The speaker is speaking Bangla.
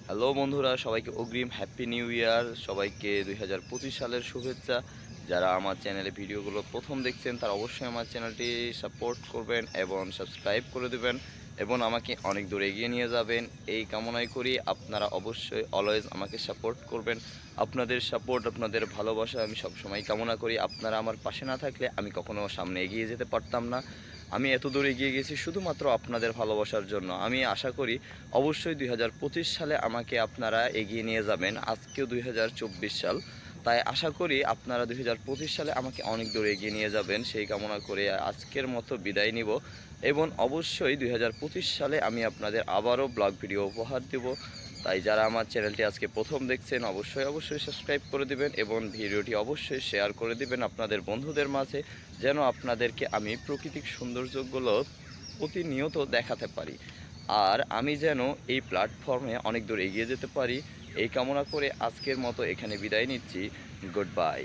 হ্যালো বন্ধুরা, সবাইকে অগ্রিম হ্যাপি নিউ ইয়ার। সবাইকে 2025 সালের শুভেচ্ছা। যারা আমার চ্যানেলে ভিডিওগুলো প্রথম দেখছেন তারা অবশ্যই আমার চ্যানেলটি সাপোর্ট করবেন এবং সাবস্ক্রাইব করে দেবেন এবং আমাকে অনেক দূর এগিয়ে নিয়ে যাবেন এই কামনাই করি। আপনারা অবশ্যই অলওয়েজ আমাকে সাপোর্ট করবেন। আপনাদের সাপোর্ট, আপনাদের ভালোবাসা আমি সবসময় কামনা করি। আপনারা আমার পাশে না থাকলে আমি কখনো সামনে এগিয়ে যেতে পারতাম না। আমি এত দূর এগিয়ে গেছি শুধুমাত্র আপনাদের ভালোবাসার জন্য। আমি আশা করি অবশ্যই 2025 সালে আমাকে আপনারা এগিয়ে নিয়ে যাবেন। আজকেও 2024 সাল, তাই আশা করি আপনারা 2025 সালে আমাকে অনেক দূর এগিয়ে নিয়ে যাবেন সেই কামনা করে আজকের মতো বিদায় নিব। এবং অবশ্যই 2025 সালে আমি আপনাদের আবারও ব্লগ ভিডিও উপহার দেব। তাই যারা আমার চ্যানেলটি আজকে প্রথম দেখছেন অবশ্যই সাবস্ক্রাইব করে দিবেন এবং ভিডিওটি অবশ্যই শেয়ার করে দিবেন আপনাদের বন্ধুদের মাঝে, যেন আপনাদেরকে আমি প্রাকৃতিক সৌন্দর্যগুলো প্রতিনিয়ত দেখাতে পারি। আর আমি যেন এই প্ল্যাটফর্মে অনেক দূর এগিয়ে যেতে পারি এই কামনা করে আজকের মতো এখানে বিদায় নিচ্ছি। Good bye.